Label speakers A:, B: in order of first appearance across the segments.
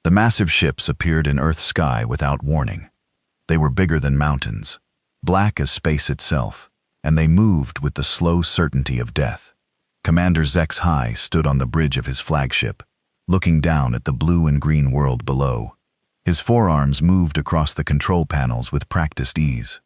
A: The massive ships appeared in Earth's sky without warning. They were bigger than mountains, black as space itself, and they moved with the slow certainty of death. Commander HFY stood on the bridge of his flagship, looking down at the blue and green world below. His forearms moved across the control panels with practiced ease.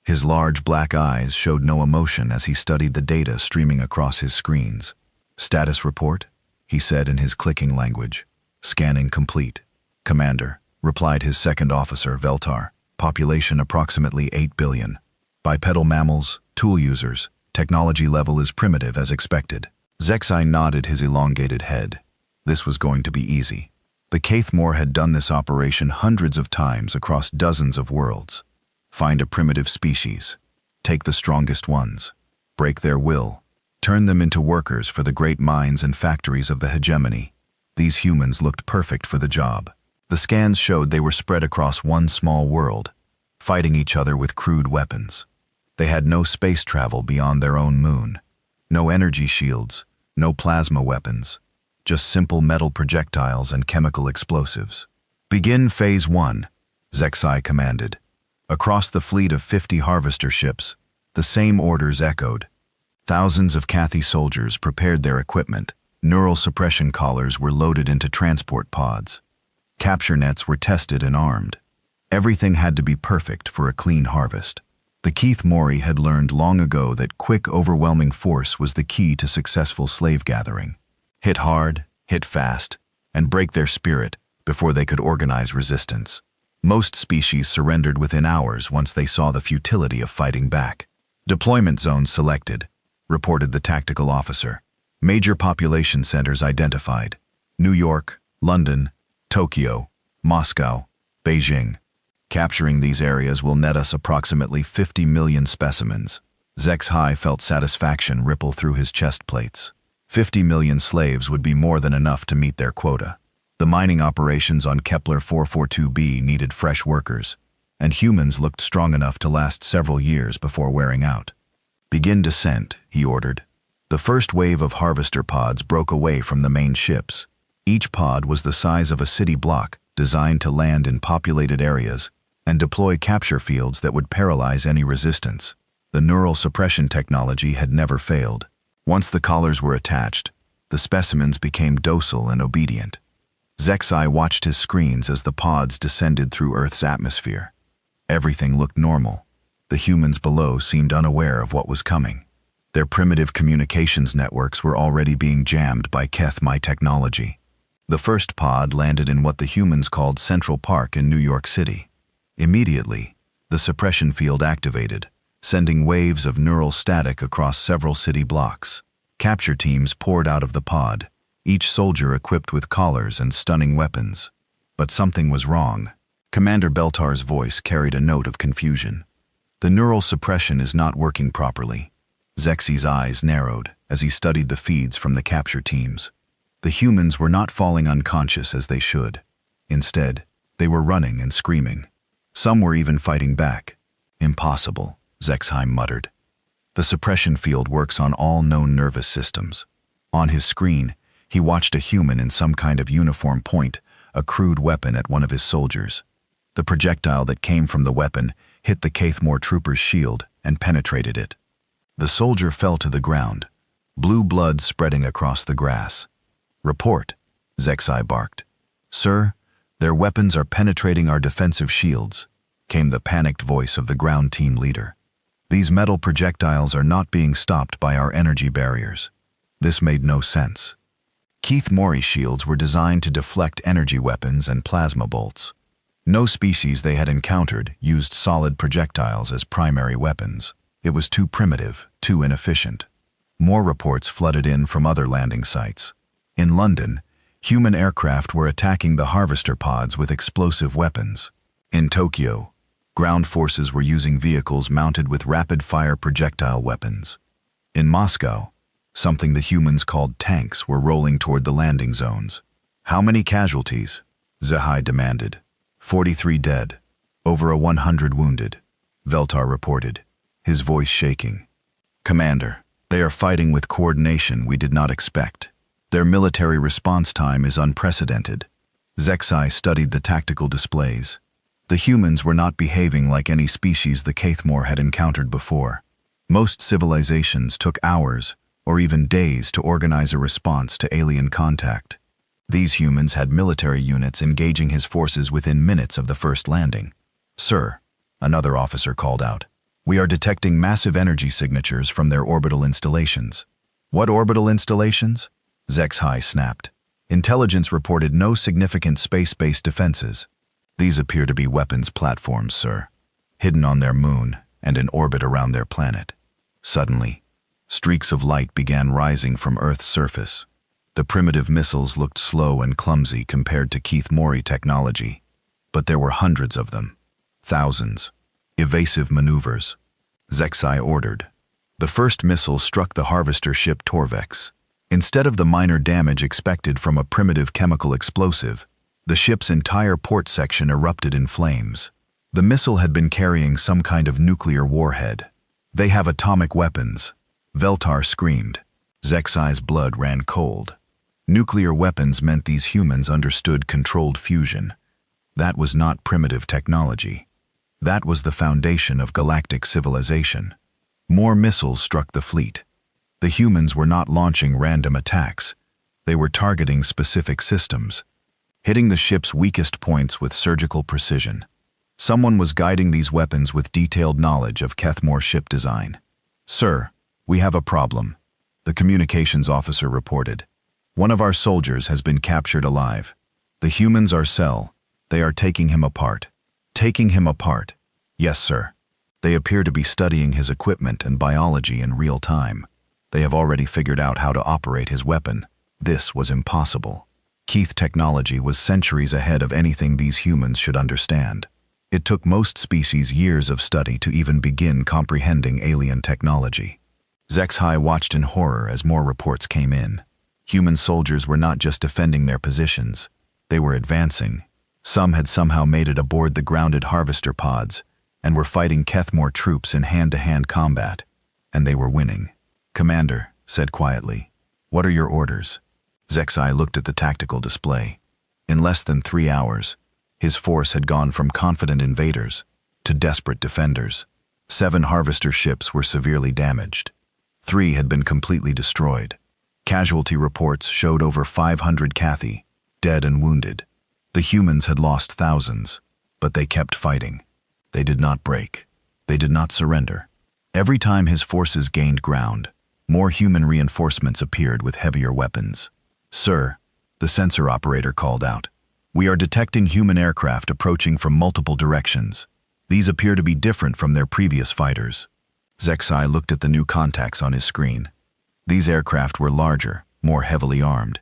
A: His large black eyes showed no emotion as he studied the data streaming across his screens. "Status report," he said in his clicking language. "Scanning complete." "Commander," replied his second officer, Veltar. "Population approximately 8 billion. Bipedal mammals, tool users. Technology level is primitive as expected." HFY nodded his elongated head. This was going to be easy. The Caithmore had done this operation hundreds of times across dozens of worlds. Find a primitive species. Take the strongest ones. Break their will. Turn them into workers for the great mines and factories of the hegemony. These humans looked perfect for the job. The scans showed they were spread across one small world, fighting each other with crude weapons. They had no space travel beyond their own moon, no energy shields, no plasma weapons, just simple metal projectiles and chemical explosives. "Begin Phase 1, HFY commanded. Across the fleet of 50 harvester ships, the same orders echoed. Thousands of Cathy soldiers prepared their equipment. Neural suppression collars were loaded into transport pods. Capture nets were tested and armed. Everything had to be perfect for a clean harvest. The Caithmore had learned long ago that quick, overwhelming force was the key to successful slave gathering. Hit hard, hit fast, and break their spirit before they could organize resistance. Most species surrendered within hours once they saw the futility of fighting back. "Deployment zones selected," reported the tactical officer. "Major population centers identified: New York, London, Tokyo, Moscow, Beijing. Capturing these areas will net us approximately 50 million specimens." HFY felt satisfaction ripple through his chest plates. 50 million slaves would be more than enough to meet their quota. The mining operations on Kepler 442b needed fresh workers, and humans looked strong enough to last several years before wearing out. "Begin descent," he ordered. The first wave of harvester pods broke away from the main ships. Each pod was the size of a city block, designed to land in populated areas and deploy capture fields that would paralyze any resistance. The neural suppression technology had never failed. Once the collars were attached, the specimens became docile and obedient. HFY watched his screens as the pods descended through Earth's atmosphere. Everything looked normal. The humans below seemed unaware of what was coming. Their primitive communications networks were already being jammed by HFY technology. The first pod landed in what the humans called Central Park in New York City. Immediately, the suppression field activated, sending waves of neural static across several city blocks. Capture teams poured out of the pod, each soldier equipped with collars and stunning weapons. But something was wrong. Commander Beltar's voice carried a note of confusion. "The neural suppression is not working properly." HFY's eyes narrowed as he studied the feeds from the capture teams. The humans were not falling unconscious as they should. Instead, they were running and screaming. Some were even fighting back. "Impossible," HFY muttered. "The suppression field works on all known nervous systems." On his screen, he watched a human in some kind of uniform point a crude weapon at one of his soldiers. The projectile that came from the weapon hit the Caithmore trooper's shield and penetrated it. The soldier fell to the ground, blue blood spreading across the grass. "Report," HFY barked. "Sir, their weapons are penetrating our defensive shields," came the panicked voice of the ground team leader. "These metal projectiles are not being stopped by our energy barriers." This made no sense. Caithmore shields were designed to deflect energy weapons and plasma bolts. No species they had encountered used solid projectiles as primary weapons. It was too primitive, too inefficient. More reports flooded in from other landing sites. In London, human aircraft were attacking the harvester pods with explosive weapons. In Tokyo, ground forces were using vehicles mounted with rapid-fire projectile weapons. In Moscow, something the humans called tanks were rolling toward the landing zones. "How many casualties?" HFY demanded. 43 dead, over 100 wounded," Veltar reported, his voice shaking. "Commander, they are fighting with coordination we did not expect. Their military response time is unprecedented. Zexai studied the tactical displays. The humans were not behaving like any species the Caithmore had encountered before. Most civilizations took hours or even days to organize a response to alien contact. These humans had military units engaging his forces within minutes of the first landing. "Sir," another officer called out, "we are detecting massive energy signatures from their orbital installations." "What orbital installations?" Zexai snapped. "Intelligence reported no significant space-based defenses. These appear to be weapons platforms, sir, hidden on their moon and in orbit around their planet." Suddenly, streaks of light began rising from Earth's surface. The primitive missiles looked slow and clumsy compared to Caithmore technology, but there were hundreds of them. Thousands. Evasive maneuvers. Zexai ordered. The first missile struck the harvester ship Torvex. Instead of the minor damage expected from a primitive chemical explosive, the ship's entire port section erupted in flames. The missile had been carrying some kind of nuclear warhead. "They have atomic weapons," Veltar screamed. Zexai's blood ran cold. Nuclear weapons meant these humans understood controlled fusion. That was not primitive technology. That was the foundation of galactic civilization. More missiles struck the fleet. The humans were not launching random attacks. They were targeting specific systems, hitting the ship's weakest points with surgical precision. Someone was guiding these weapons with detailed knowledge of Caithmore ship design. "Sir, we have a problem," the communications officer reported. "One of our soldiers has been captured alive. The humans are Cell. They are taking him apart." "Taking him apart?" "Yes, sir. They appear to be studying his equipment and biology in real time. They have already figured out how to operate his weapon." This was impossible. Keith technology was centuries ahead of anything these humans should understand. It took most species years of study to even begin comprehending alien technology. Zexai watched in horror as more reports came in. Human soldiers were not just defending their positions, they were advancing. Some had somehow made it aboard the grounded harvester pods and were fighting Caithmore troops in hand-to-hand combat. And they were winning. "Commander," said quietly, "what are your orders?" Zexai looked at the tactical display. In less than 3 hours, his force had gone from confident invaders to desperate defenders. 7 harvester ships were severely damaged. 3 had been completely destroyed. Casualty reports showed over 500 Cathi, dead and wounded. The humans had lost thousands, but they kept fighting. They did not break. They did not surrender. Every time his forces gained ground, more human reinforcements appeared with heavier weapons. "Sir," the sensor operator called out, "we are detecting human aircraft approaching from multiple directions. These appear to be different from their previous fighters." Zexai looked at the new contacts on his screen. These aircraft were larger, more heavily armed.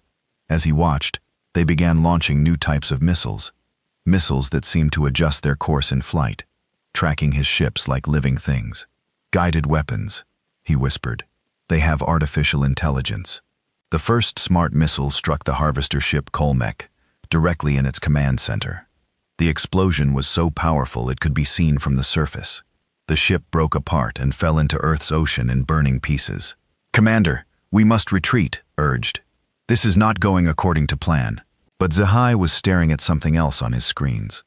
A: As he watched, they began launching new types of missiles that seemed to adjust their course in flight, tracking his ships like living things. "Guided weapons," he whispered. "They have artificial intelligence." The first smart missile struck the harvester ship Kolmek, directly in its command center. The explosion was so powerful it could be seen from the surface. The ship broke apart and fell into Earth's ocean in burning pieces. "Commander, we must retreat," urged. "This is not going according to plan." But Zahai was staring at something else on his screens.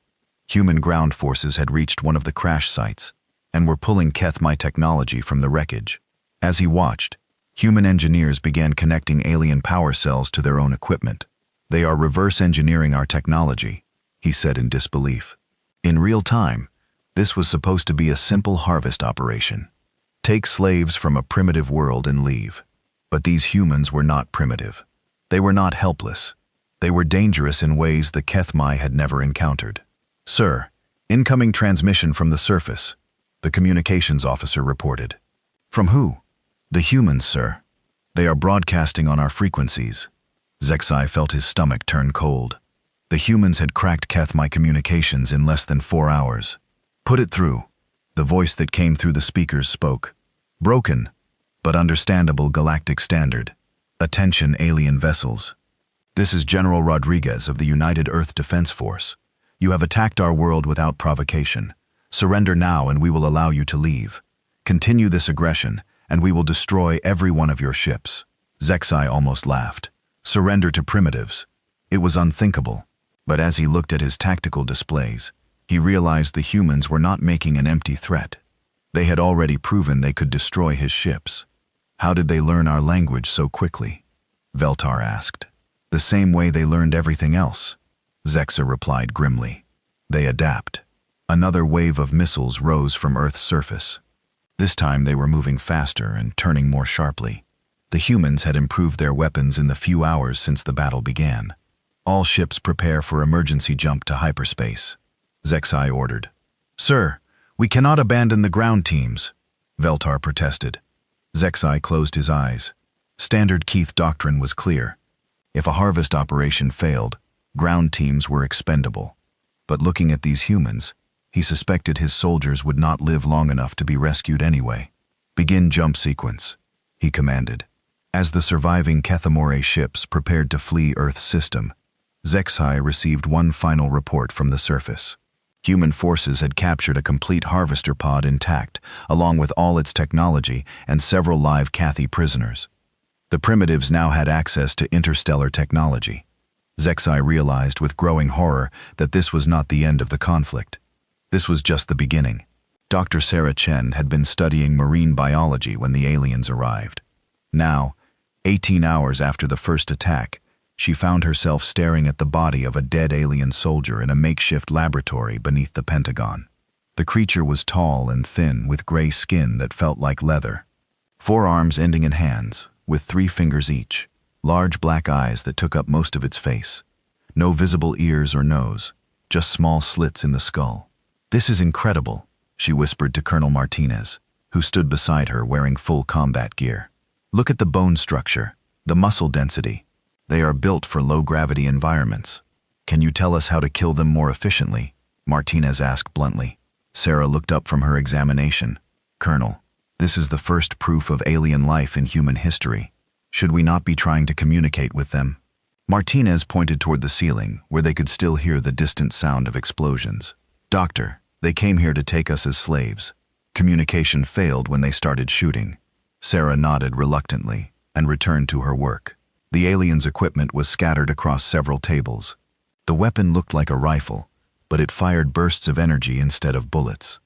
A: Human ground forces had reached one of the crash sites and were pulling Caithmore technology from the wreckage. As he watched, human engineers began connecting alien power cells to their own equipment. "They are reverse engineering our technology," he said in disbelief. In real time, this was supposed to be a simple harvest operation. Take slaves from a primitive world and leave. But these humans were not primitive. They were not helpless. They were dangerous in ways the Caithmore had never encountered. "Sir, incoming transmission from the surface," the communications officer reported. "From who?" "The humans, sir. They are broadcasting on our frequencies." Zexai felt his stomach turn cold. The humans had cracked Caithmore communications in less than 4 hours. "Put it through," the voice that came through the speakers spoke. "Broken, but understandable galactic standard. Attention alien vessels. This is General Rodriguez of the United Earth Defense Force. You have attacked our world without provocation. Surrender now and we will allow you to leave. Continue this aggression and we will destroy every one of your ships." Zexai almost laughed. Surrender to primitives. It was unthinkable. But as he looked at his tactical displays, he realized the humans were not making an empty threat. They had already proven they could destroy his ships. How did they learn our language so quickly? Veltar asked. The same way they learned everything else, Zexa replied grimly. They adapt. Another wave of missiles rose from Earth's surface. This time they were moving faster and turning more sharply. The humans had improved their weapons in the few hours since the battle began. All ships prepare for emergency jump to hyperspace, Zexai ordered. Sir, we cannot abandon the ground teams, Veltar protested. Zexai closed his eyes. Standard Keith doctrine was clear. If a harvest operation failed, ground teams were expendable. But looking at these humans, he suspected his soldiers would not live long enough to be rescued anyway. Begin jump sequence, he commanded. As the surviving Kethamore ships prepared to flee Earth's system, Zexai received one final report from the surface. Human forces had captured a complete harvester pod intact, along with all its technology and several live Cathy prisoners. The primitives now had access to interstellar technology. Zexai realized with growing horror that this was not the end of the conflict. This was just the beginning. Dr. Sarah Chen had been studying marine biology when the aliens arrived. Now, 18 hours after the first attack, she found herself staring at the body of a dead alien soldier in a makeshift laboratory beneath the Pentagon. The creature was tall and thin with gray skin that felt like leather. 4 arms ending in hands, with 3 fingers each. Large black eyes that took up most of its face. No visible ears or nose, just small slits in the skull. This is incredible, she whispered to Colonel Martinez, who stood beside her wearing full combat gear. Look at the bone structure, the muscle density. They are built for low-gravity environments. Can you tell us how to kill them more efficiently? Martinez asked bluntly. Sarah looked up from her examination. Colonel, this is the first proof of alien life in human history. Should we not be trying to communicate with them? Martinez pointed toward the ceiling, where they could still hear the distant sound of explosions. Doctor, they came here to take us as slaves. Communication failed when they started shooting. Sarah nodded reluctantly and returned to her work. The aliens' equipment was scattered across several tables. The weapon looked like a rifle, but it fired bursts of energy instead of bullets.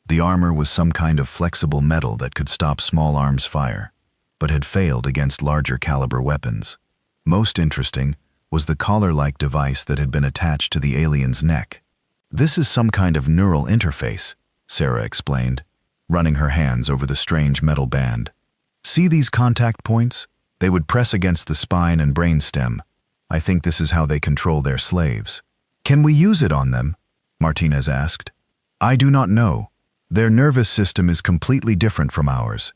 A: The armor was some kind of flexible metal that could stop small arms fire, but had failed against larger caliber weapons. Most interesting was the collar-like device that had been attached to the alien's neck. This is some kind of neural interface, Sarah explained, running her hands over the strange metal band. See these contact points? They would press against the spine and brainstem. I think this is how they control their slaves. Can we use it on them? Martinez asked. I do not know. Their nervous system is completely different from ours.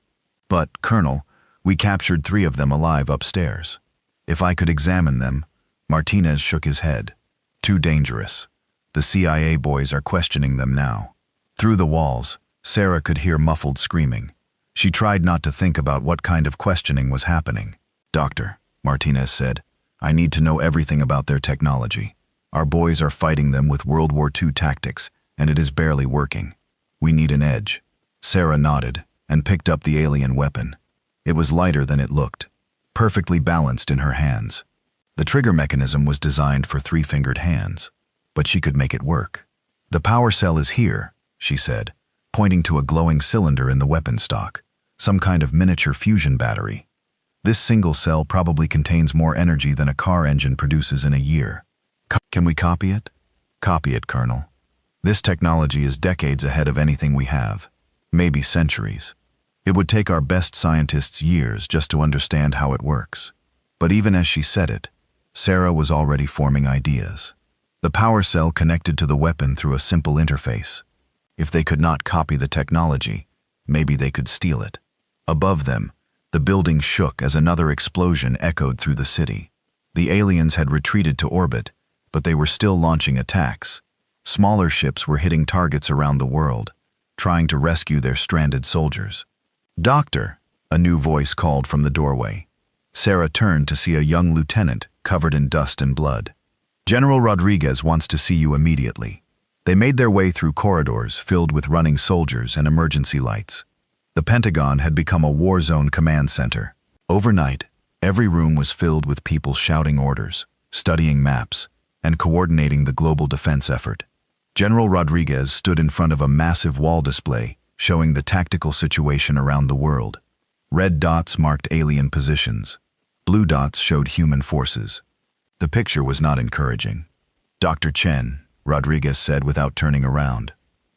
A: But, Colonel, we captured 3 of them alive upstairs. If I could examine them, Martinez shook his head. Too dangerous. The CIA boys are questioning them now. Through the walls, Sarah could hear muffled screaming. She tried not to think about what kind of questioning was happening. Doctor, Martinez said, I need to know everything about their technology. Our boys are fighting them with World War II tactics, and it is barely working. We need an edge. Sarah nodded and picked up the alien weapon. It was lighter than it looked, perfectly balanced in her hands. The trigger mechanism was designed for 3-fingered hands, but she could make it work. The power cell is here, she said, pointing to a glowing cylinder in the weapon stock, some kind of miniature fusion battery. This single cell probably contains more energy than a car engine produces in a year. Can we copy it? Copy it, Colonel. This technology is decades ahead of anything we have, maybe centuries. It would take our best scientists years just to understand how it works. But even as she said it, Sarah was already forming ideas. The power cell connected to the weapon through a simple interface. If they could not copy the technology, maybe they could steal it. Above them, the building shook as another explosion echoed through the city. The aliens had retreated to orbit, but they were still launching attacks. Smaller ships were hitting targets around the world, trying to rescue their stranded soldiers. Doctor, a new voice called from the doorway. Sarah turned to see a young lieutenant covered in dust and blood. General Rodriguez wants to see you immediately. They made their way through corridors filled with running soldiers and emergency lights. The Pentagon had become a war zone command center. Overnight, every room was filled with people shouting orders, studying maps, and coordinating the global defense effort. General Rodriguez stood in front of a massive wall display showing the tactical situation around the world. Red dots marked alien positions. Blue dots showed human forces. The picture was not encouraging. "Dr. Chen," Rodriguez said without turning around,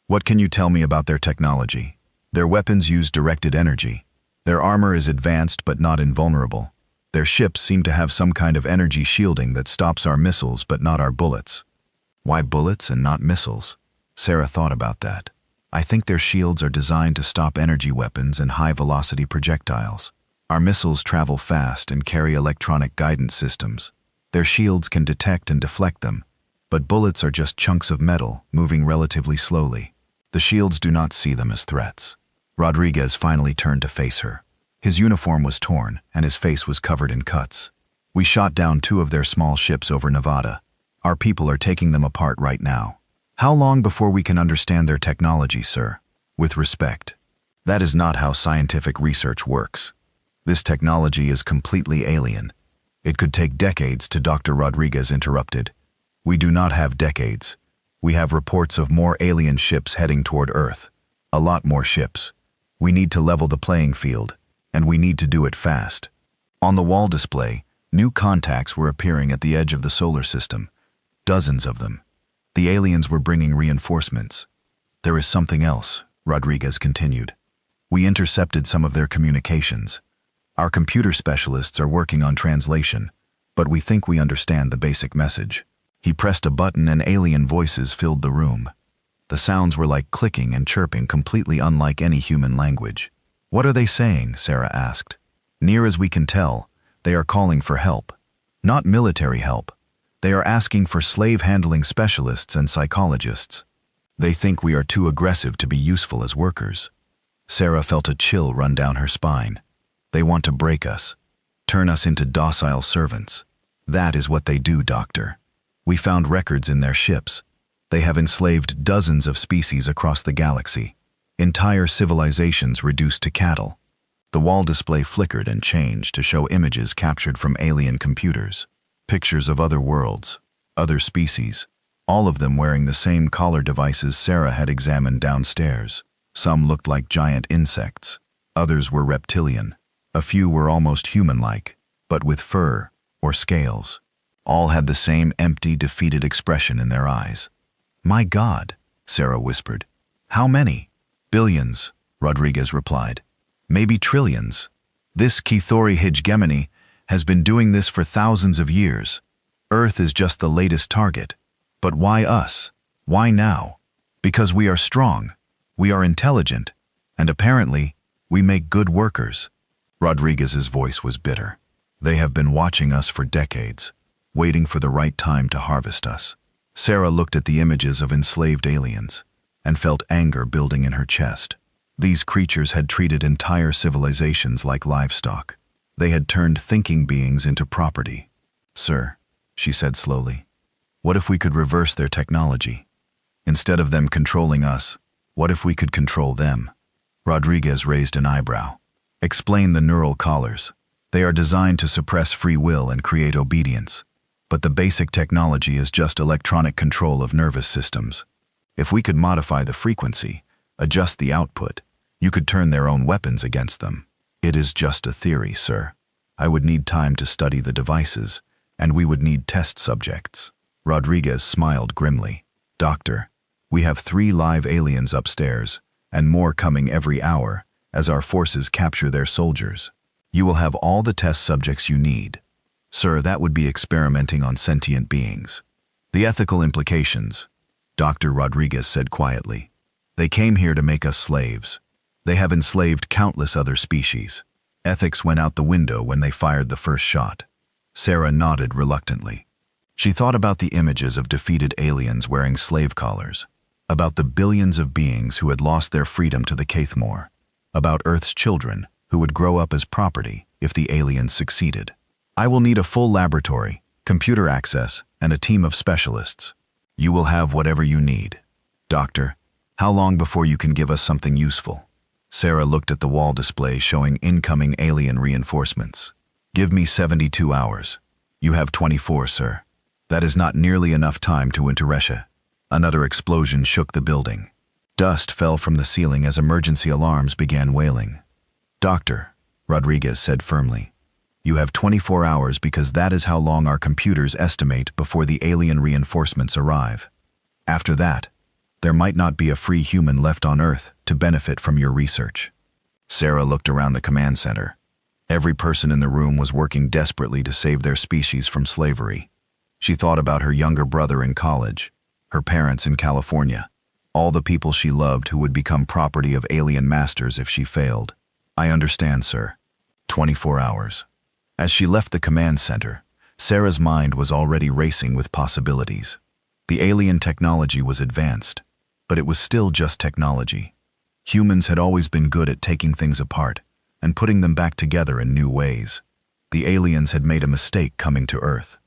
A: "what can you tell me about their technology? Their weapons use directed energy. Their armor is advanced but not invulnerable. Their ships seem to have some kind of energy shielding that stops our missiles but not our bullets." Why bullets and not missiles? Sarah thought about that. "I think their shields are designed to stop energy weapons and high-velocity projectiles. Our missiles travel fast and carry electronic guidance systems. Their shields can detect and deflect them, but bullets are just chunks of metal moving relatively slowly. The shields do not see them as threats." Rodriguez finally turned to face her. His uniform was torn and his face was covered in cuts. "We shot down 2 of their small ships over Nevada. Our people are taking them apart right now. How long before we can understand their technology, sir? With respect, that is not how scientific research works. This technology is completely alien. It could take decades to." Dr. Rodriguez interrupted. "We do not have decades. We have reports of more alien ships heading toward Earth. A lot more ships. We need to level the playing field, and we need to do it fast." On the wall display, new contacts were appearing at the edge of the solar system. Dozens of them. The aliens were bringing reinforcements. "There is something else," Rodriguez continued. "We intercepted some of their communications. Our computer specialists are working on translation, but we think we understand the basic message." He pressed a button and alien voices filled the room. The sounds were like clicking and chirping, completely unlike any human language. "What are they saying?" Sarah asked. "Near as we can tell, they are calling for help. Not military help. They are asking for slave-handling specialists and psychologists. They think we are too aggressive to be useful as workers." Sarah felt a chill run down her spine. "They want to break us, turn us into docile servants. That is what they do, Doctor. We found records in their ships. They have enslaved dozens of species across the galaxy. Entire civilizations reduced to cattle." The wall display flickered and changed to show images captured from alien computers. Pictures of other worlds, other species, all of them wearing the same collar devices Sarah had examined downstairs. Some looked like giant insects. Others were reptilian. A few were almost human-like, but with fur or scales. All had the same empty, defeated expression in their eyes. "My God," Sarah whispered. "How many?" "Billions," Rodriguez replied. "Maybe trillions. This Kithori hegemony has been doing this for thousands of years. Earth is just the latest target. But why us? Why now? Because we are strong, we are intelligent, and apparently, we make good workers." Rodriguez's voice was bitter. "They have been watching us for decades, waiting for the right time to harvest us." Sarah looked at the images of enslaved aliens and felt anger building in her chest. These creatures had treated entire civilizations like livestock. They had turned thinking beings into property. "Sir," she said slowly, "what if we could reverse their technology? Instead of them controlling us, what if we could control them?" Rodriguez raised an eyebrow. "Explain the neural collars. They are designed to suppress free will and create obedience. But the basic technology is just electronic control of nervous systems. If we could modify the frequency, adjust the output, you could turn their own weapons against them. It is just a theory, sir. I would need time to study the devices, and we would need test subjects." Rodriguez smiled grimly. "Doctor, we have 3 live aliens upstairs, and more coming every hour as our forces capture their soldiers. You will have all the test subjects you need. Sir, that would be experimenting on sentient beings. The ethical implications," Dr. Rodriguez said quietly. "They came here to make us slaves. They have enslaved countless other species. Ethics went out the window when they fired the first shot." Sarah nodded reluctantly. She thought about the images of defeated aliens wearing slave collars, about the billions of beings who had lost their freedom to the Caithmore, about Earth's children who would grow up as property if the aliens succeeded. "I will need a full laboratory, computer access, and a team of specialists. You will have whatever you need. Doctor, how long before you can give us something useful?" Sarah looked at the wall display showing incoming alien reinforcements. "Give me 72 hours. You have 24, sir." That is not nearly enough time to Winteresha. Another explosion shook the building. Dust fell from the ceiling as emergency alarms began wailing. "Doctor," Rodriguez said firmly, "you have 24 hours because that is how long our computers estimate before the alien reinforcements arrive. After that, there might not be a free human left on Earth to benefit from your research." Sarah looked around the command center. Every person in the room was working desperately to save their species from slavery. She thought about her younger brother in college, her parents in California, all the people she loved who would become property of alien masters if she failed. "I understand, sir." 24 hours. As she left the command center, Sarah's mind was already racing with possibilities. The alien technology was advanced, but it was still just technology. Humans had always been good at taking things apart and putting them back together in new ways. The aliens had made a mistake coming to Earth.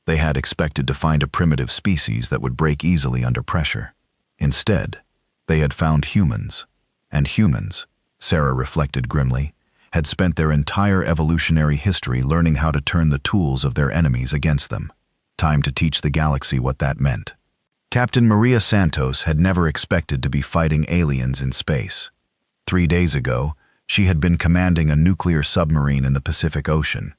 A: They had expected to find a primitive species that would break easily under pressure. Instead, they had found humans. And humans, Sarah reflected grimly, had spent their entire evolutionary history learning how to turn the tools of their enemies against them. Time to teach the galaxy what that meant. Captain Maria Santos had never expected to be fighting aliens in space. 3 days ago, she had been commanding a nuclear submarine in the Pacific Ocean.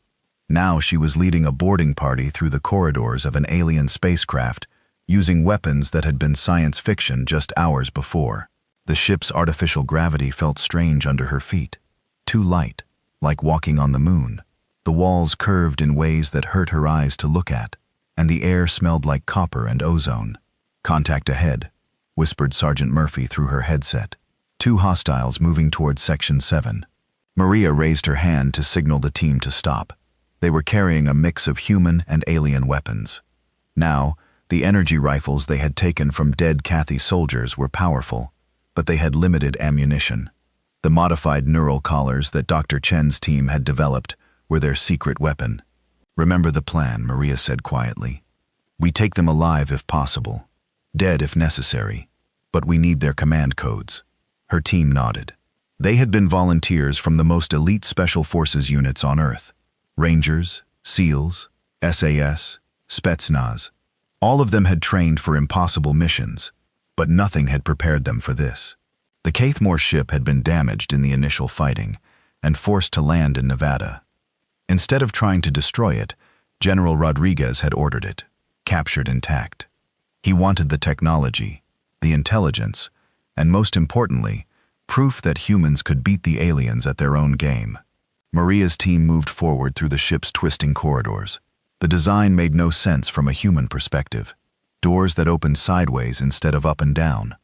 A: Now she was leading a boarding party through the corridors of an alien spacecraft, using weapons that had been science fiction just hours before. The ship's artificial gravity felt strange under her feet. Too light, like walking on the moon. The walls curved in ways that hurt her eyes to look at, and the air smelled like copper and ozone. "Contact ahead," whispered Sergeant Murphy through her headset. 2 hostiles moving towards Section 7. Maria raised her hand to signal the team to stop. They were carrying a mix of human and alien weapons. Now, the energy rifles they had taken from dead Kathy soldiers were powerful, but they had limited ammunition. The modified neural collars that Dr. Chen's team had developed were their secret weapon. "Remember the plan," Maria said quietly. "We take them alive if possible, dead if necessary, but we need their command codes." Her team nodded. They had been volunteers from the most elite Special Forces units on Earth. Rangers, SEALs, SAS, Spetsnaz. All of them had trained for impossible missions, but nothing had prepared them for this. The Caithmore ship had been damaged in the initial fighting and forced to land in Nevada. Instead of trying to destroy it, General Rodriguez had ordered it, captured intact. He wanted the technology, the intelligence, and most importantly, proof that humans could beat the aliens at their own game. Maria's team moved forward through the ship's twisting corridors. The design made no sense from a human perspective. Doors that opened sideways instead of up and down.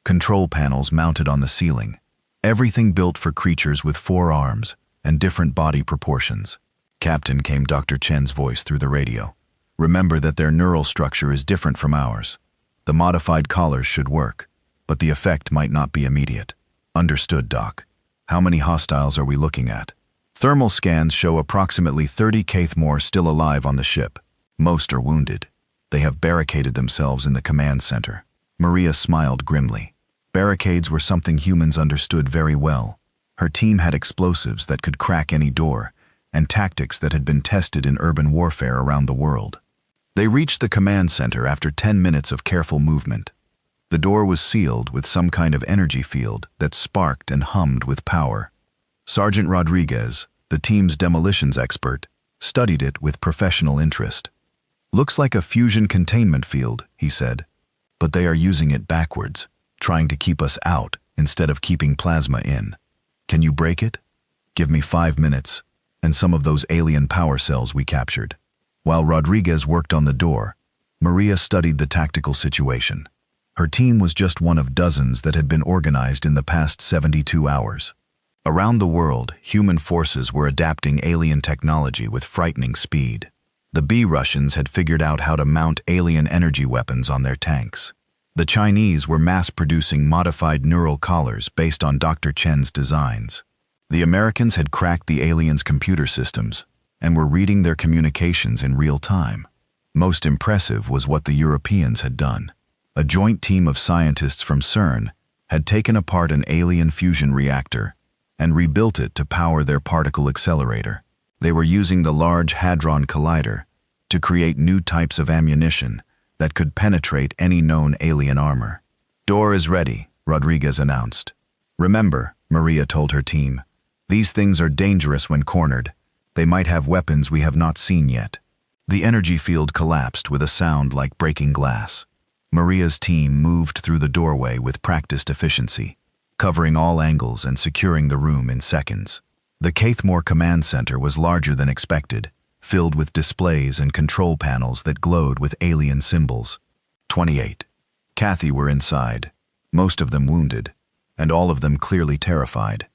A: Control panels mounted on the ceiling. Everything built for creatures with 4 arms and different body proportions. "Captain," came Dr. Chen's voice through the radio. "Remember that their neural structure is different from ours. The modified collars should work, but the effect might not be immediate." "Understood, Doc. How many hostiles are we looking at?" "Thermal scans show approximately 30 Caithmore still alive on the ship. Most are wounded. They have barricaded themselves in the command center." Maria smiled grimly. Barricades were something humans understood very well. Her team had explosives that could crack any door, and tactics that had been tested in urban warfare around the world. They reached the command center after 10 minutes of careful movement. The door was sealed with some kind of energy field that sparked and hummed with power. Sergeant Rodriguez, the team's demolitions expert, studied it with professional interest. "Looks like a fusion containment field," he said. "But they are using it backwards, trying to keep us out instead of keeping plasma in. Can you break it? Give me 5 minutes, and some of those alien power cells we captured." While Rodriguez worked on the door, Maria studied the tactical situation. Her team was just one of dozens that had been organized in the past 72 hours. Around the world, human forces were adapting alien technology with frightening speed. The B-Russians had figured out how to mount alien energy weapons on their tanks. The Chinese were mass-producing modified neural collars based on Dr. Chen's designs. The Americans had cracked the aliens' computer systems and were reading their communications in real time. Most impressive was what the Europeans had done. A joint team of scientists from CERN had taken apart an alien fusion reactor and rebuilt it to power their particle accelerator. They were using the Large Hadron Collider to create new types of ammunition that could penetrate any known alien armor. "Door is ready," Rodriguez announced. "Remember," Maria told her team, "these things are dangerous when cornered. They might have weapons we have not seen yet." The energy field collapsed with a sound like breaking glass. Maria's team moved through the doorway with practiced efficiency, covering all angles and securing the room in seconds. The Caithmore Command Center was larger than expected, filled with displays and control panels that glowed with alien symbols. 28. Kathy were inside, most of them wounded, and all of them clearly terrified.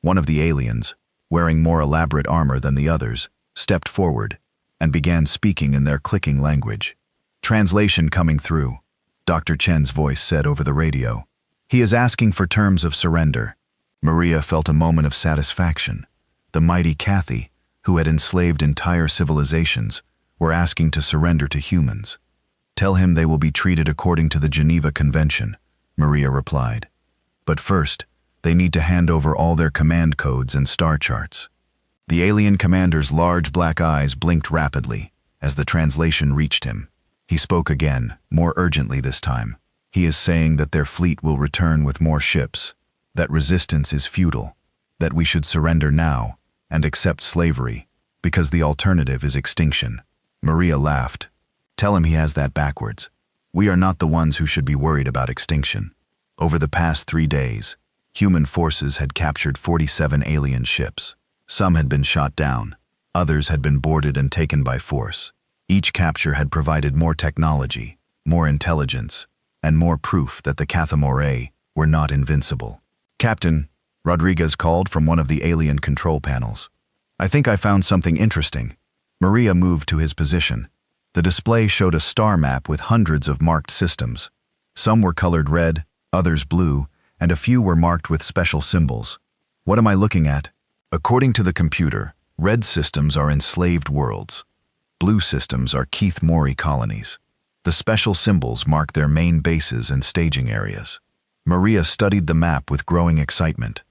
A: One of the aliens, wearing more elaborate armor than the others, stepped forward and began speaking in their clicking language. "Translation coming through," Dr. Chen's voice said over the radio. "He is asking for terms of surrender." Maria felt a moment of satisfaction. The mighty Kathy, who had enslaved entire civilizations, were asking to surrender to humans. "Tell him they will be treated according to the Geneva Convention," Maria replied. "But first, they need to hand over all their command codes and star charts." The alien commander's large black eyes blinked rapidly as the translation reached him. He spoke again, more urgently this time. "He is saying that their fleet will return with more ships, that resistance is futile, that we should surrender now and accept slavery, because the alternative is extinction." Maria laughed. "Tell him he has that backwards. We are not the ones who should be worried about extinction." Over the past 3 days, human forces had captured 47 alien ships. Some had been shot down, others had been boarded and taken by force. Each capture had provided more technology, more intelligence, and more proof that the Caithmore were not invincible. "Captain," Rodriguez called from one of the alien control panels. "I think I found something interesting." Maria moved to his position. The display showed a star map with hundreds of marked systems. Some were colored red, others blue, and a few were marked with special symbols. "What am I looking at?" "According to the computer, red systems are enslaved worlds. Blue systems are Caithmore colonies. The special symbols mark their main bases and staging areas." Maria studied the map with growing excitement.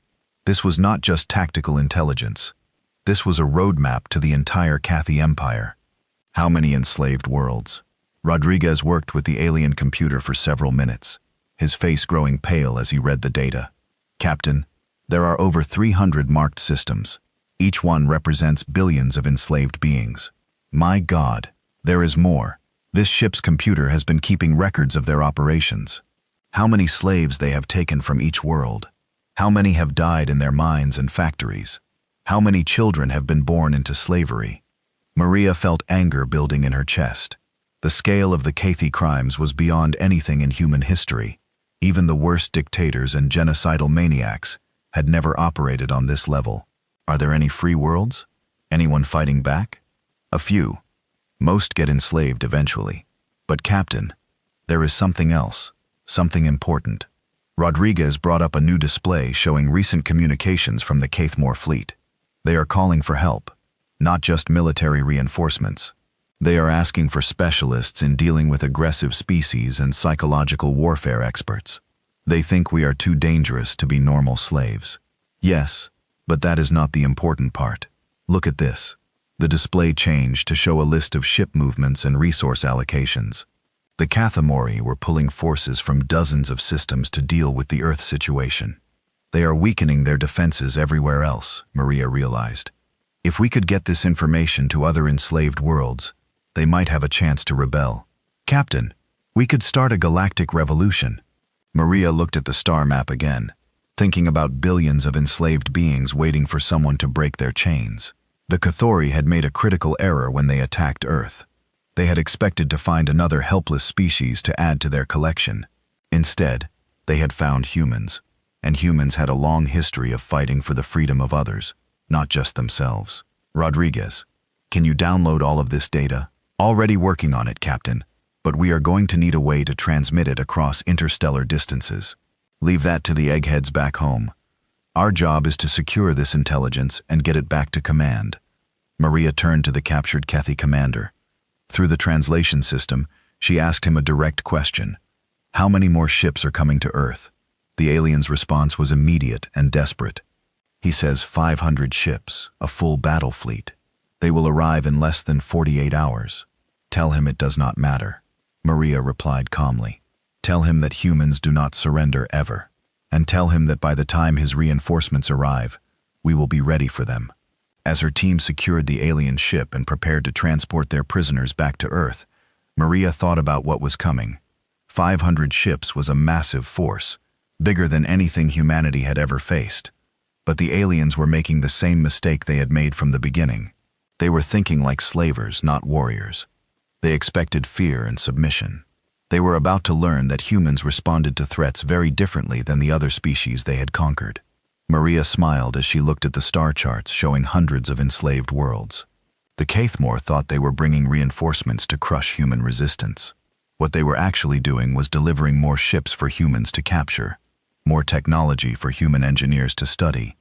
A: This was not just tactical intelligence. This was a roadmap to the entire Cathy Empire. How many enslaved worlds? Rodriguez worked with the alien computer for several minutes, his face growing pale as he read the data. "Captain, there are over 300 marked systems. Each one represents billions of enslaved beings. My God, there is more. This ship's computer has been keeping records of their operations. How many slaves they have taken from each world. How many have died in their mines and factories. How many children have been born into slavery." Maria felt anger building in her chest. The scale of the Cathy crimes was beyond anything in human history. Even the worst dictators and genocidal maniacs had never operated on this level. Are there any free worlds? Anyone fighting back? A few. Most get enslaved eventually. But Captain, there is something else, something important. Rodriguez brought up a new display showing recent communications from the Caithmore fleet. They are calling for help, not just military reinforcements. They are asking for specialists in dealing with aggressive species and psychological warfare experts. They think we are too dangerous to be normal slaves. Yes, but that is not the important part. Look at this. The display changed to show a list of ship movements and resource allocations. The Caithmore were pulling forces from dozens of systems to deal with the Earth situation. They are weakening their defenses everywhere else, Maria realized. If we could get this information to other enslaved worlds, they might have a chance to rebel. Captain, we could start a galactic revolution. Maria looked at the star map again, thinking about billions of enslaved beings waiting for someone to break their chains. The Caithmore had made a critical error when they attacked Earth. They had expected to find another helpless species to add to their collection. Instead, they had found humans, and humans had a long history of fighting for the freedom of others, not just themselves. Rodriguez, can you download all of this data? Already working on it, Captain, but we are going to need a way to transmit it across interstellar distances. Leave that to the eggheads back home. Our job is to secure this intelligence and get it back to command. Maria turned to the captured Cathy commander. Through the translation system, she asked him a direct question. How many more ships are coming to Earth? The alien's response was immediate and desperate. He says 500 ships, a full battle fleet. They will arrive in less than 48 hours. Tell him it does not matter. Maria replied calmly. Tell him that humans do not surrender ever. And tell him that by the time his reinforcements arrive, we will be ready for them. As her team secured the alien ship and prepared to transport their prisoners back to Earth, Maria thought about what was coming. 500 ships was a massive force, bigger than anything humanity had ever faced. But the aliens were making the same mistake they had made from the beginning. They were thinking like slavers, not warriors. They expected fear and submission. They were about to learn that humans responded to threats very differently than the other species they had conquered. Maria smiled as she looked at the star charts showing hundreds of enslaved worlds. The Caithmore thought they were bringing reinforcements to crush human resistance. What they were actually doing was delivering more ships for humans to capture, more technology for human engineers to study,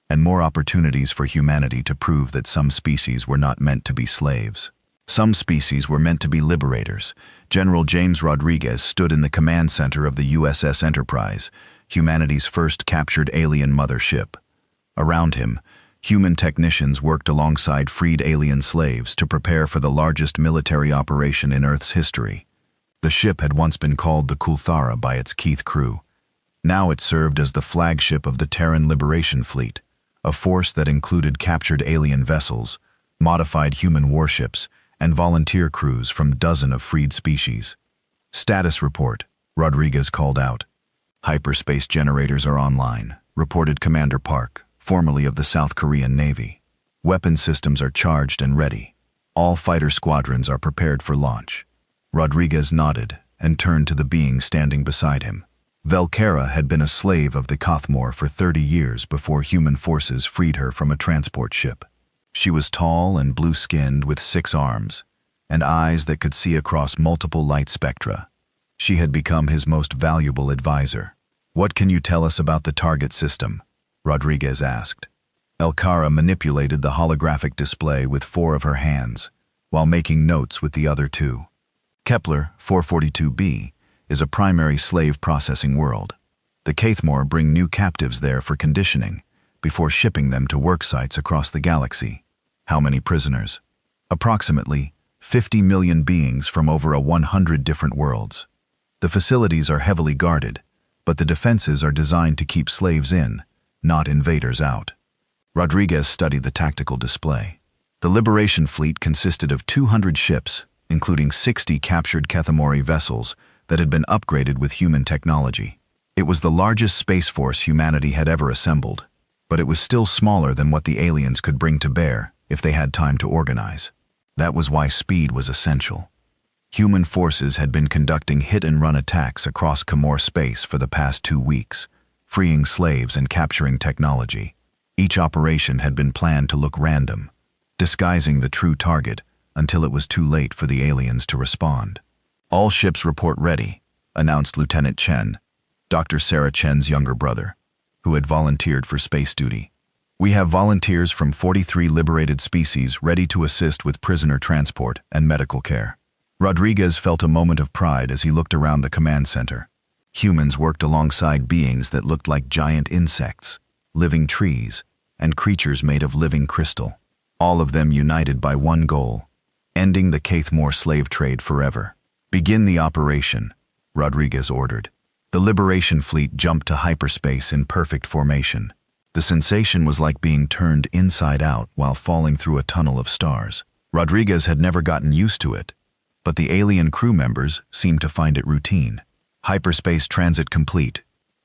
A: and more opportunities for humanity to prove that some species were not meant to be slaves. Some species were meant to be liberators. General James Rodriguez stood in the command center of the USS Enterprise, humanity's first captured alien mother ship. Around him, human technicians worked alongside freed alien slaves to prepare for the largest military operation in Earth's history. The ship had once been called the Kulthara by its Keith crew. Now it served as the flagship of the Terran Liberation Fleet, a force that included captured alien vessels, modified human warships, and volunteer crews from a dozen of freed species. Status report, Rodriguez called out. Hyperspace generators are online, reported Commander Park, formerly of the South Korean Navy. Weapon systems are charged and ready. All fighter squadrons are prepared for launch. Rodriguez nodded and turned to the being standing beside him. Velkera had been a slave of the Caithmore for 30 years before human forces freed her from a transport ship. She was tall and blue-skinned with 6 arms, and eyes that could see across multiple light spectra. She had become his most valuable advisor. What can you tell us about the target system? Rodriguez asked. Elkara manipulated the holographic display with 4 of her hands, while making notes with the other 2. Kepler 442b is a primary slave processing world. The Caithmore bring new captives there for conditioning, before shipping them to work sites across the galaxy. How many prisoners? Approximately 50 million beings from over 100 different worlds. The facilities are heavily guarded, but the defenses are designed to keep slaves in, not invaders out. Rodriguez studied the tactical display. The Liberation Fleet consisted of 200 ships, including 60 captured Caithmore vessels that had been upgraded with human technology. It was the largest space force humanity had ever assembled, but it was still smaller than what the aliens could bring to bear if they had time to organize. That was why speed was essential. Human forces had been conducting hit-and-run attacks across Caithmore space for the past 2 weeks, freeing slaves and capturing technology. Each operation had been planned to look random, disguising the true target until it was too late for the aliens to respond. All ships report ready, announced Lieutenant Chen, Dr. Sarah Chen's younger brother, who had volunteered for space duty. We have volunteers from 43 liberated species ready to assist with prisoner transport and medical care. Rodriguez felt a moment of pride as he looked around the command center. Humans worked alongside beings that looked like giant insects, living trees, and creatures made of living crystal, all of them united by one goal: ending the Caithmore slave trade forever. Begin the operation, Rodriguez ordered. The Liberation Fleet jumped to hyperspace in perfect formation. The sensation was like being turned inside out while falling through a tunnel of stars. Rodriguez had never gotten used to it, but the alien crew members seemed to find it routine. Hyperspace transit complete,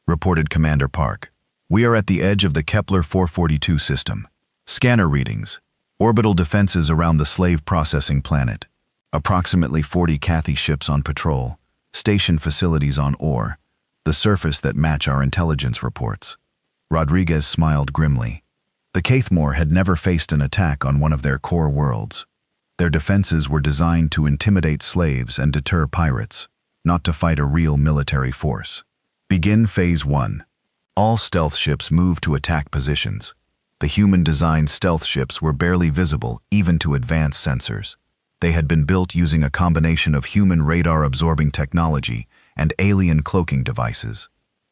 A: reported Commander Park. We are at the edge of the Kepler 442 system. Scanner readings. Orbital defenses around the slave processing planet. Approximately 40 Cathy ships on patrol. Station facilities on ore. The surface that match our intelligence reports. Rodriguez smiled grimly. The Caithmore had never faced an attack on one of their core worlds. Their defenses were designed to intimidate slaves and deter pirates, not to fight a real military force. Begin Phase 1. All stealth ships moved to attack positions. The human-designed stealth ships were barely visible even to advanced sensors. They had been built using a combination of human radar-absorbing technology and alien cloaking devices.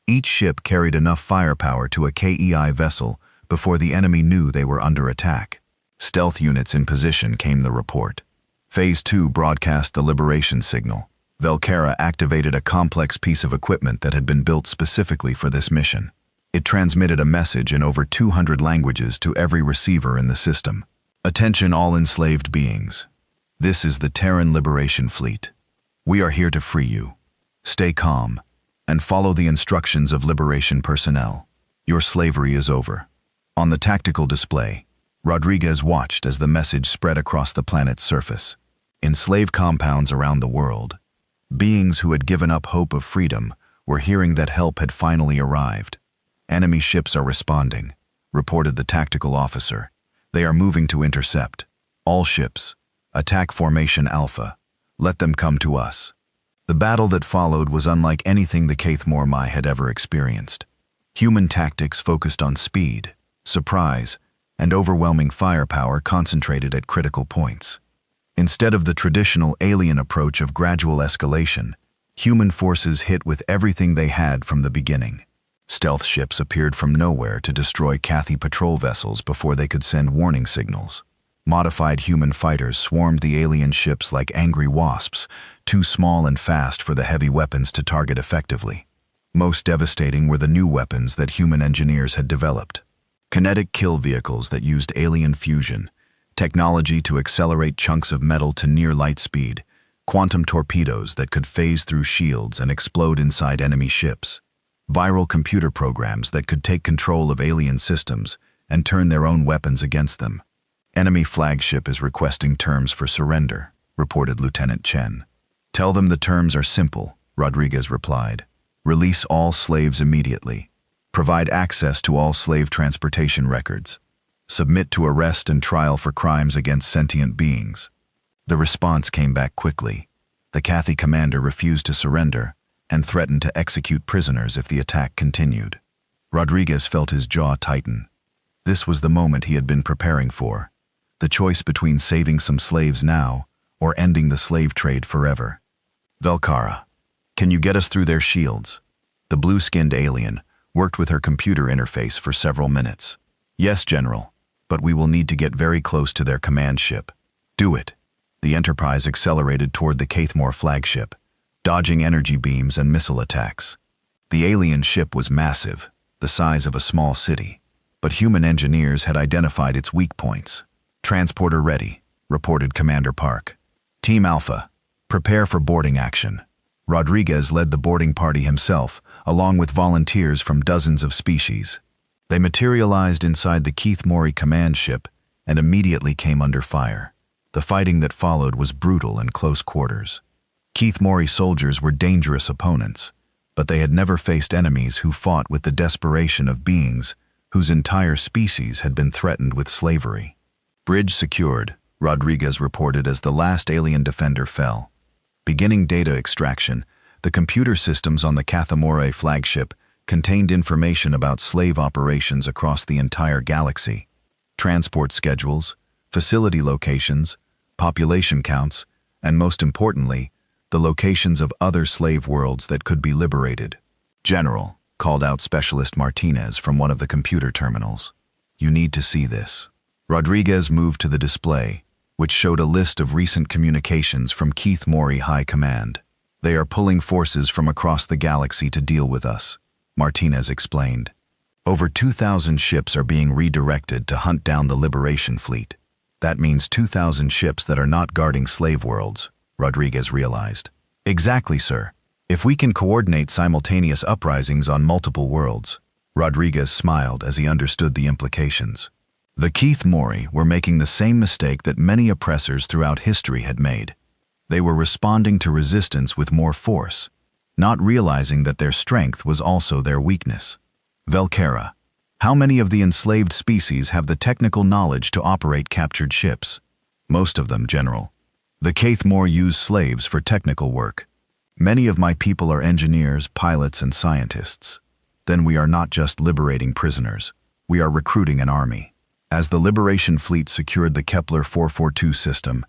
A: Each ship carried enough firepower to a KEI vessel before the enemy knew they were under attack. Stealth units in position, came the report. Phase 2 broadcast the liberation signal. Velcara activated a complex piece of equipment that had been built specifically for this mission. It transmitted a message in over 200 languages to every receiver in the system. Attention all enslaved beings. This is the Terran Liberation Fleet. We are here to free you. Stay calm and follow the instructions of liberation personnel. Your slavery is over. On the tactical display, Rodriguez watched as the message spread across the planet's surface. In slave compounds around the world, beings who had given up hope of freedom were hearing that help had finally arrived. Enemy ships are responding, reported the tactical officer. They are moving to intercept. All ships, attack formation Alpha. Let them come to us. The battle that followed was unlike anything the Kaithmormai had ever experienced. Human tactics focused on speed, surprise, and overwhelming firepower concentrated at critical points. Instead of the traditional alien approach of gradual escalation, human forces hit with everything they had from the beginning. Stealth ships appeared from nowhere to destroy Cathy patrol vessels before they could send warning signals. Modified human fighters swarmed the alien ships like angry wasps, too small and fast for the heavy weapons to target effectively. Most devastating were the new weapons that human engineers had developed. Kinetic kill vehicles that used alien fusion, technology to accelerate chunks of metal to near light speed, quantum torpedoes that could phase through shields and explode inside enemy ships, viral computer programs that could take control of alien systems and turn their own weapons against them. Enemy flagship is requesting terms for surrender, reported Lieutenant Chen. Tell them the terms are simple, Rodriguez replied. Release all slaves immediately. Provide access to all slave transportation records. Submit to arrest and trial for crimes against sentient beings. The response came back quickly. The Cathy commander refused to surrender and threatened to execute prisoners if the attack continued. Rodriguez felt his jaw tighten. This was the moment he had been preparing for. The choice between saving some slaves now or ending the slave trade forever. Velcara, can you get us through their shields? The blue-skinned alien worked with her computer interface for several minutes. Yes, General, but we will need to get very close to their command ship. Do it. The Enterprise accelerated toward the Kaithmor flagship, dodging energy beams and missile attacks. The alien ship was massive, the size of a small city, but human engineers had identified its weak points. Transporter ready, reported Commander Park. Team Alpha, prepare for boarding action. Rodriguez led the boarding party himself, along with volunteers from dozens of species. They materialized inside the Keith-Mori command ship and immediately came under fire. The fighting that followed was brutal and close quarters. Keith-Mori soldiers were dangerous opponents, but they had never faced enemies who fought with the desperation of beings whose entire species had been threatened with slavery. Bridge secured, Rodriguez reported as the last alien defender fell. Beginning data extraction, the computer systems on the Kathimore flagship contained information about slave operations across the entire galaxy. Transport schedules, facility locations, population counts, and most importantly, the locations of other slave worlds that could be liberated. General, called out Specialist Martinez from one of the computer terminals. You need to see this. Rodriguez moved to the display, which showed a list of recent communications from Keith-Mori High Command. They are pulling forces from across the galaxy to deal with us, Martinez explained. Over 2,000 ships are being redirected to hunt down the Liberation Fleet. That means 2,000 ships that are not guarding slave worlds, Rodriguez realized. Exactly, sir. If we can coordinate simultaneous uprisings on multiple worlds. Rodriguez smiled as he understood the implications. The Keith-Mori were making the same mistake that many oppressors throughout history had made. They were responding to resistance with more force, not realizing that their strength was also their weakness. Velcara, how many of the enslaved species have the technical knowledge to operate captured ships? Most of them, General. The Keithmor use slaves for technical work. Many of my people are engineers, pilots, and scientists. Then we are not just liberating prisoners. We are recruiting an army. As the Liberation Fleet secured the Kepler 442 system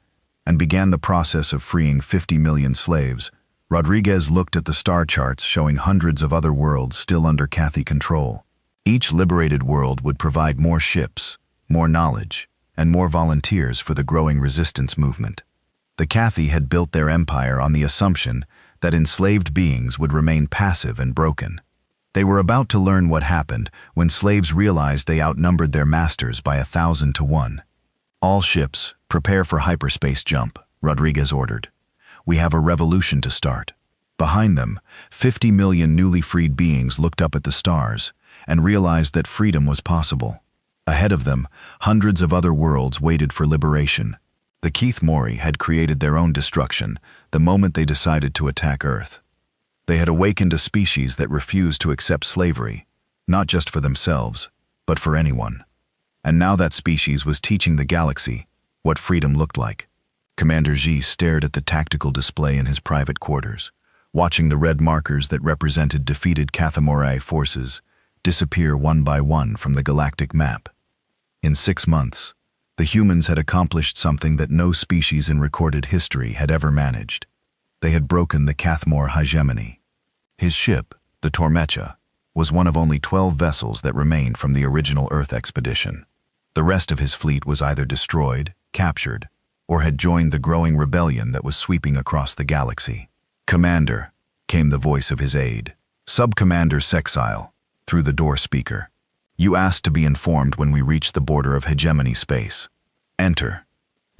A: and began the process of freeing 50 million slaves, Rodriguez looked at the star charts showing hundreds of other worlds still under Cathy control. Each liberated world would provide more ships, more knowledge, and more volunteers for the growing resistance movement. The Cathy had built their empire on the assumption that enslaved beings would remain passive and broken. They were about to learn what happened when slaves realized they outnumbered their masters by 1,000 to 1. "All ships, prepare for hyperspace jump," Rodriguez ordered. "We have a revolution to start." Behind them, 50 million newly freed beings looked up at the stars and realized that freedom was possible. Ahead of them, hundreds of other worlds waited for liberation. The Keith Mori had created their own destruction the moment they decided to attack Earth. They had awakened a species that refused to accept slavery, not just for themselves, but for anyone. And now that species was teaching the galaxy what freedom looked like. Commander Xi stared at the tactical display in his private quarters, watching the red markers that represented defeated Cathamorei forces disappear one by one from the galactic map. In 6 months, the humans had accomplished something that no species in recorded history had ever managed. They had broken the Cathmor hegemony. His ship, the Tormecha, was one of only 12 vessels that remained from the original Earth expedition. The rest of his fleet was either destroyed, captured, or had joined the growing rebellion that was sweeping across the galaxy. "Commander," came the voice of his aide, Sub-Commander Sexile, through the door speaker. "You asked to be informed when we reached the border of hegemony space." "Enter,"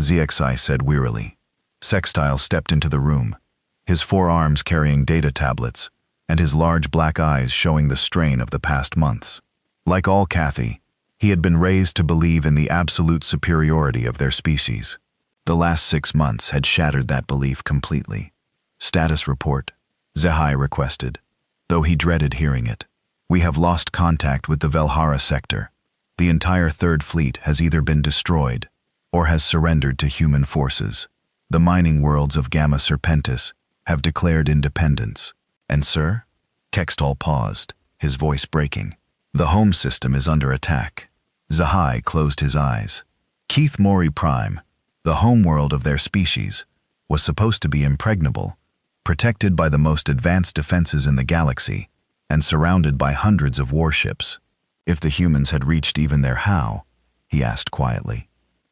A: ZXI said wearily. Sextile stepped into the room, his 4 arms carrying data tablets, and his large black eyes showing the strain of the past months. Like all Cathy, he had been raised to believe in the absolute superiority of their species. The last 6 months had shattered that belief completely. "Status report," Zehai requested, though he dreaded hearing it. "We have lost contact with the Velhara sector. The entire Third Fleet has either been destroyed or has surrendered to human forces. The mining worlds of Gamma Serpentis have declared independence. And sir?" Kextall paused, his voice breaking. "The home system is under attack." Zahai closed his eyes. Keith Mori Prime, the homeworld of their species, was supposed to be impregnable, protected by the most advanced defenses in the galaxy, and surrounded by hundreds of warships. "If the humans had reached even there, how?" he asked quietly.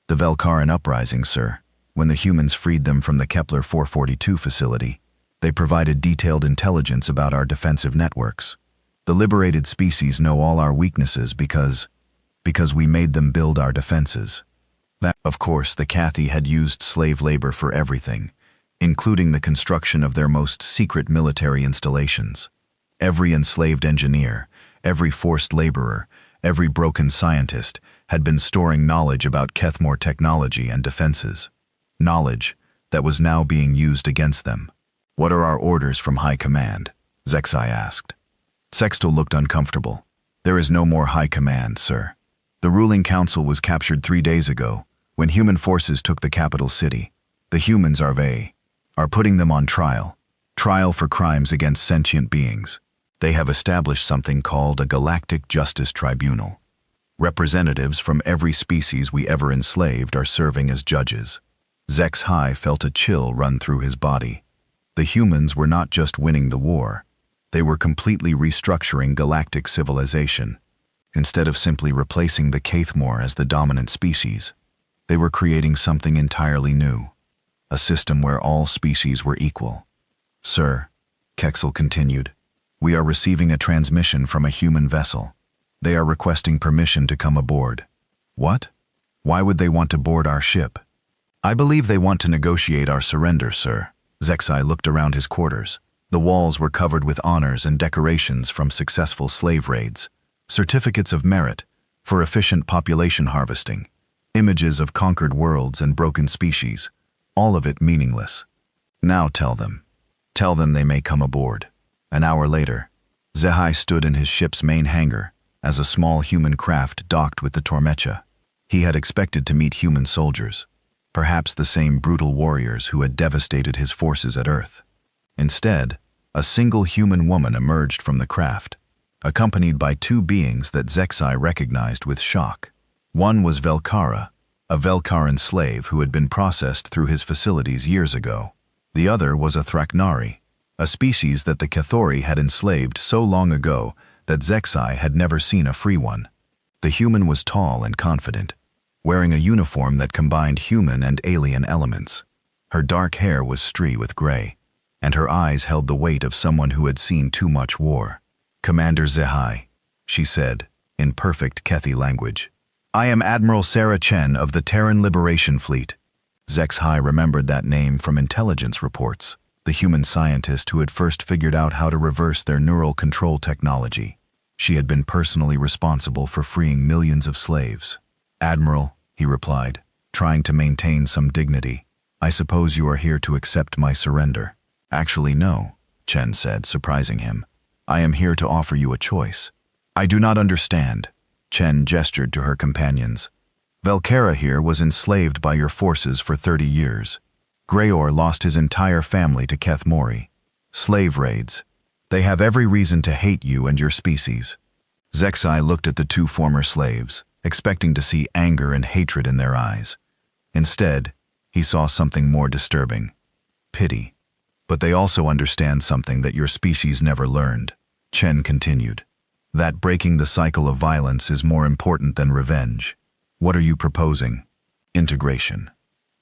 A: "The Velkaran uprising, sir. When the humans freed them from the Kepler 442 facility, they provided detailed intelligence about our defensive networks. The liberated species know all our weaknesses because we made them build our defenses." Of course, the Cathy had used slave labor for everything, including the construction of their most secret military installations. Every enslaved engineer, every forced laborer, every broken scientist had been storing knowledge about Kethmor technology and defenses. Knowledge that was now being used against them. "What are our orders from High Command?" Zexai asked. Sexto looked uncomfortable. "There is no more High Command, sir. The ruling council was captured 3 days ago, when human forces took the capital city. The humans are putting them on trial for crimes against sentient beings. They have established something called a Galactic Justice Tribunal. Representatives from every species we ever enslaved are serving as judges." Zex High felt a chill run through his body. The humans were not just winning the war, they were completely restructuring galactic civilization. Instead of simply replacing the Cathmor as the dominant species, they were creating something entirely new, a system where all species were equal. "Sir," Kexel continued, "we are receiving a transmission from a human vessel. They are requesting permission to come aboard." "What? Why would they want to board our ship?" "I believe they want to negotiate our surrender, sir." Zexai looked around his quarters. The walls were covered with honors and decorations from successful slave raids, certificates of merit for efficient population harvesting, images of conquered worlds and broken species, all of it meaningless. "Now tell them they may come aboard." An hour later, Zehai stood in his ship's main hangar as a small human craft docked with the Tormecha. He had expected to meet human soldiers, perhaps the same brutal warriors who had devastated his forces at Earth. Instead, a single human woman emerged from the craft, accompanied by 2 beings that Zexai recognized with shock. One was Velkara, a Velkaran slave who had been processed through his facilities years ago. The other was a Thraknari, a species that the Cathori had enslaved so long ago that Zexai had never seen a free one. The human was tall and confident, wearing a uniform that combined human and alien elements. Her dark hair was streaked with gray, and her eyes held the weight of someone who had seen too much war. "Commander Zehai," she said, in perfect Kethi language. "I am Admiral Sarah Chen of the Terran Liberation Fleet." Zexhai remembered that name from intelligence reports, the human scientist who had first figured out how to reverse their neural control technology. She had been personally responsible for freeing millions of slaves. "Admiral," he replied, trying to maintain some dignity, "I suppose you are here to accept my surrender." "Actually, no," Chen said, surprising him. "I am here to offer you a choice." "I do not understand." Chen gestured to her companions. "Velkera here was enslaved by your forces for 30 years. Greyor lost his entire family to Keth Mori. Slave raids. They have every reason to hate you and your species." Zexai looked at the two former slaves, expecting to see anger and hatred in their eyes. Instead, he saw something more disturbing: pity. "But they also understand something that your species never learned," Chen continued. "That breaking the cycle of violence is more important than revenge. What are you proposing?" "Integration.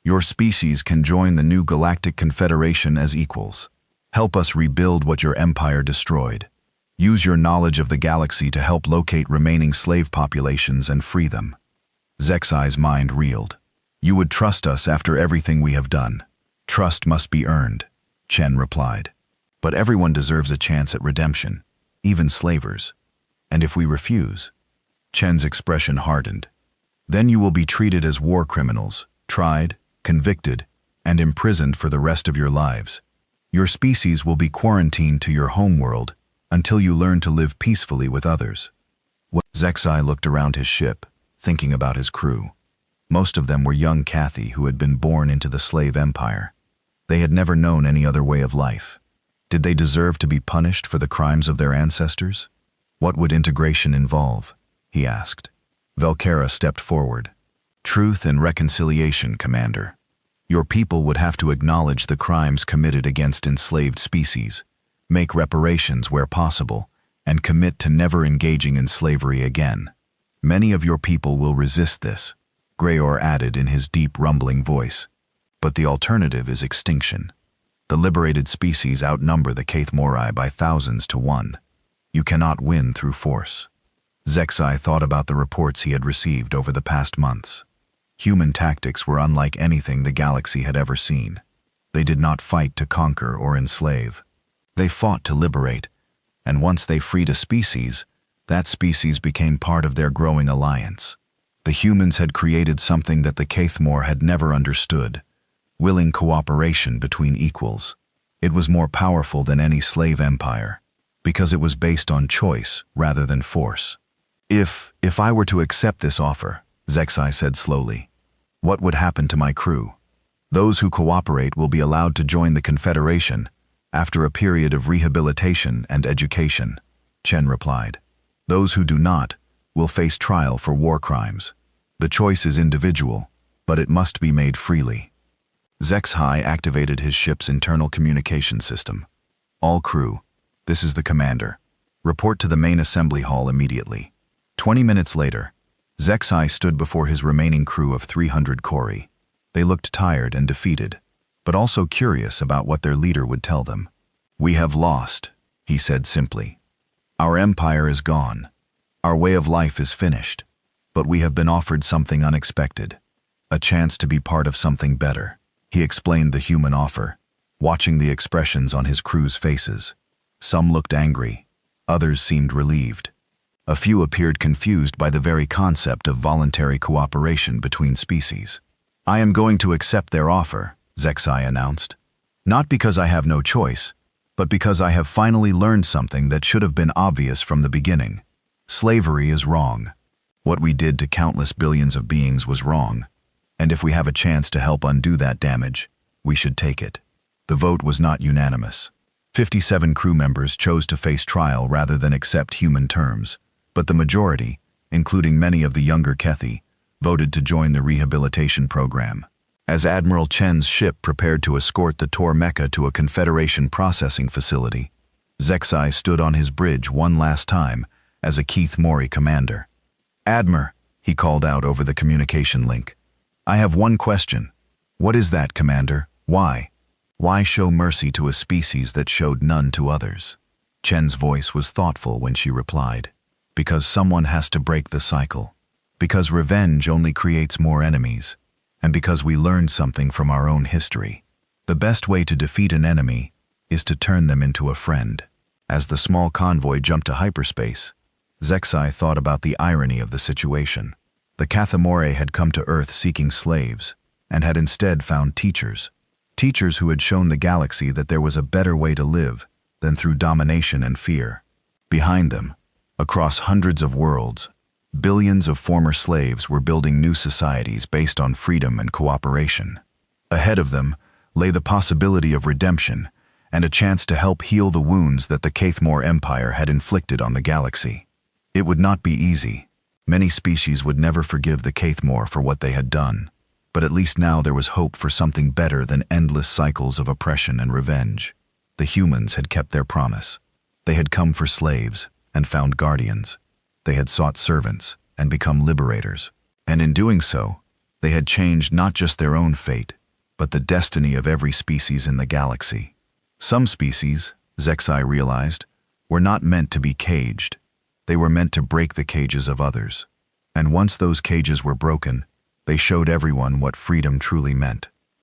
A: Your species can join the new Galactic Confederation as equals. Help us rebuild what your empire destroyed. Use your knowledge of the galaxy to help locate remaining slave populations and free them." Zexai's mind reeled. "You would trust us after everything we have done." "Trust must be earned," Chen replied. "But everyone deserves a chance at redemption, even slavers. And if we refuse?" Chen's expression hardened. "Then you will be treated as war criminals, tried, convicted, and imprisoned for the rest of your lives. Your species will be quarantined to your homeworld until you learn to live peacefully with others." Zexai looked around his ship, thinking about his crew. Most of them were young Cathy who had been born into the slave empire. They had never known any other way of life. Did they deserve to be punished for the crimes of their ancestors? "What would integration involve?" he asked. Velkera stepped forward. "Truth and reconciliation, Commander. Your people would have to acknowledge the crimes committed against enslaved species, make reparations where possible, and commit to never engaging in slavery again. Many of your people will resist this," Greyor added in his deep, rumbling voice. "But the alternative is extinction. The liberated species outnumber the Kaith Morai by thousands to one. You cannot win through force." Zexai thought about the reports he had received over the past months. Human tactics were unlike anything the galaxy had ever seen. They did not fight to conquer or enslave. They fought to liberate, and once they freed a species, that species became part of their growing alliance. The humans had created something that the Kaithmor had never understood: willing cooperation between equals. It was more powerful than any slave empire, because it was based on choice rather than force. If I were to accept this offer," Zexai said slowly, "what would happen to my crew?" "Those who cooperate will be allowed to join the Confederation after a period of rehabilitation and education," Chen replied. "Those who do not will face trial for war crimes. The choice is individual, but it must be made freely." Zexhai activated his ship's internal communication system. "All crew, this is the commander. Report to the main assembly hall immediately." 20 minutes later, Zexhai stood before his remaining crew of 300 Kori. They looked tired and defeated, but also curious about what their leader would tell them. "We have lost," he said simply. "Our empire is gone. Our way of life is finished. But we have been offered something unexpected, a chance to be part of something better." He explained the human offer, watching the expressions on his crew's faces. Some looked angry, others seemed relieved. A few appeared confused by the very concept of voluntary cooperation between species. "I am going to accept their offer," Zexai announced. "Not because I have no choice, but because I have finally learned something that should have been obvious from the beginning. Slavery is wrong. What we did to countless billions of beings was wrong, and if we have a chance to help undo that damage, we should take it." The vote was not unanimous. 57 crew members chose to face trial rather than accept human terms, but the majority, including many of the younger Kethi, voted to join the rehabilitation program. As Admiral Chen's ship prepared to escort the Tor Mecha to a Confederation processing facility, Zexai stood on his bridge one last time as a Keith Mori commander. "Admir," he called out over the communication link. "I have one question." "What is that, Commander?" Why? Why show mercy to a species that showed none to others? Chen's voice was thoughtful when she replied, because someone has to break the cycle, because revenge only creates more enemies, and because we learned something from our own history. The best way to defeat an enemy is to turn them into a friend. As the small convoy jumped to hyperspace, Zexai thought about the irony of the situation. The Cathamore had come to Earth seeking slaves, and had instead found teachers. Teachers who had shown the galaxy that there was a better way to live than through domination and fear. Behind them, across hundreds of worlds, billions of former slaves were building new societies based on freedom and cooperation. Ahead of them lay the possibility of redemption and a chance to help heal the wounds that the Cathmore Empire had inflicted on the galaxy. It would not be easy. Many species would never forgive the Cathmore for what they had done, but at least now there was hope for something better than endless cycles of oppression and revenge. The humans had kept their promise. They had come for slaves and found guardians. They had sought servants and become liberators. And in doing so, they had changed not just their own fate, but the destiny of every species in the galaxy. Some species, Zexai realized, were not meant to be caged. They were meant to break the cages of others. And once those cages were broken, they showed everyone what freedom truly meant.